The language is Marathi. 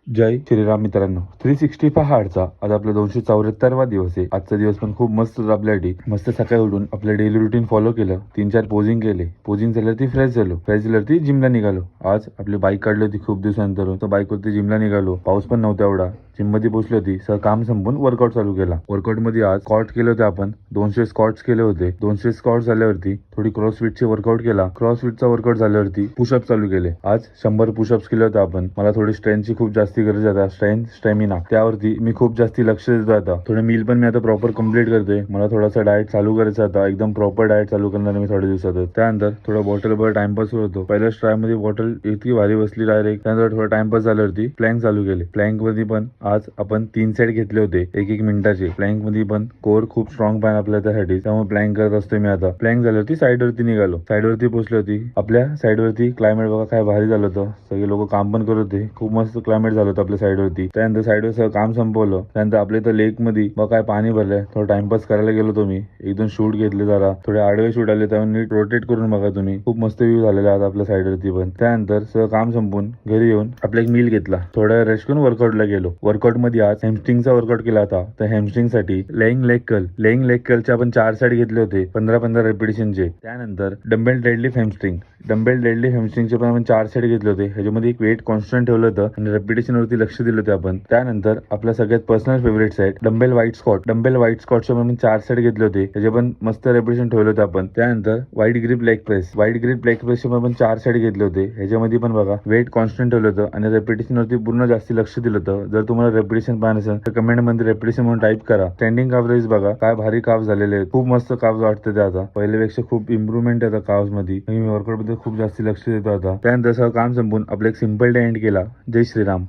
जय श्रीराम मित्रांनो, 365 हार्डचा आज आपला 274वा दिवस आहे. आजचा दिवस पण खूप मस्त आपल्यासाठी. मस्त सकाळी उठून आपलं डेली रुटीन फॉलो केलं, 3-4 पोजिंग केले. पोजिंग झाल्यावरती फ्रेश झालो. फ्रेश झाल्यावरती जिमला निघालो. आज आपली बाईक काढली होती खूप दिवसानंतर, तर बाईकवरती जिमला निघालो. पाऊस पण नव्हता एवढा. जिम मध्ये पोहोचली होती. सर काम संपून वर्कआउट चालू केला. वर्कआउट मध्ये आज स्क्वॉट केले होते आपण 200 स्क्वॉट्स केले होते. 200 स्क्वॉट्स झाल्यावरती थोडी क्रॉसफिटचे वर्कआउट केला. क्रॉसफिटचा वर्कआउट झाल्यावरती पुशअप चालू केले. आज 100 पुशअप्स केले होते आपण. मला थोडी स्ट्रेंथची खूप जास्ती गरज आहे. स्ट्रेंथ स्टॅमिना त्यावरती मी खूप जास्ती लक्ष देतो. आता थोडं मील पण मी आता प्रॉपर कम्प्लीट करतोय. मला थोडासा डाएट चालू करायचा आता. एकदम प्रॉपर डाएट चालू करणार मी थोड्या दिवसात. त्यानंतर थोडा बॉटलवर टाइमपास होतो. पहिल्या ट्राय मध्ये बॉटल इतकी भारी बसली डायरेक्ट. त्यानंतर थोडा टाइमपास झाल्यावरती प्लॅंक चालू केले. प्लॅंक मध्ये पण आज आपण 3 सेट घेतले होते 1-1 मिनिटाचे. प्लॅंक मध्ये पण कोर खूप स्ट्रॉंग पाहिजे आपल्या त्यासाठी, त्यामुळे प्लॅंक करत असतो मी आता. प्लॅंक झाल्यावरती साईड वरती निघालो. साईड वरती पोहोचली होती. आपल्या साईड वरती क्लायमेट बघा काय भारी झालं होतं. सगळे लोक काम पण करत होते. खूप मस्त क्लायमेट झालं होतं आपल्या साईड वरती. त्यानंतर साईडवर सगळं काम संपवलं. त्यानंतर आपल्या इथं लेक मध्ये बघा काय पाणी भरलंय. थोडं टाइमपास करायला गेलो होतो मी. 1-2 शूट घेतले जरा. थोडे आडवे शूट आले, त्यामुळे नीट रोटेट करून बघा तुम्ही. खूप मस्त व्ह्यू झालेला आज आपल्या साईड वरती पण. त्यानंतर सगळं काम संपून घरी येऊन आपला एक मील घेतला. थोडा रेस्ट करून वर्कआउटला गेलो. वर्कआउट मध्ये आज हॅमस्ट्रिंगचा वर्कआउट केला होता. तर हॅमस्ट्रिंग साठी लेइंग लेग कर्लचे आपण 4 सेट घेतले होते 15-15 रेपिटेशनचे. त्यानंतर डंबेल डेडलिफ्ट हॅमस्ट्रिंगचे पण आपण 4 सेट घेतले होते. ह्याच्यामध्ये एक वेट कॉन्स्टंट ठेवलं होतं आणि रेपिटेशन वरती लक्ष दिलं होतं आपण. त्यानंतर आपला सगळ्यात पर्सनल फेवरेट सेट डंबेल वाईट स्क्वॉटचे पण 4 सेट घेतले होते. त्याचे पण मस्त रेपिटेशन ठेवलं होतं आपण. त्यानंतर वाईड ग्रिप लेग प्रेसचे पण 4 सेट घेतले होते. ह्याच्यामध्ये पण बघा वेट कॉन्स्टंट ठेवलं होतं आणि रेपिटेशन वरती पूर्ण जास्ती लक्ष दिलं होतं. जर तुम्हाला रेपिटेशन पाहिजे असेल तर कमेंट मध्ये रेपिटेशन म्हणून टाईप करा. स्टँडिंग काफ रेस बघा काय भारी काफ झालेले आहेत. खूप मस्त काफ वाटते ते आता. पहिल्यापेक्षा खूप इम्प्रुव्हमेंट आहे काफ मध्ये. मी वर्कआउट मध्ये खूप जास्ती लक्ष देतो आता. त्यानंतर सगळं काम संपून आपलं एक सिंपल डे एंड केला. जय श्रीराम.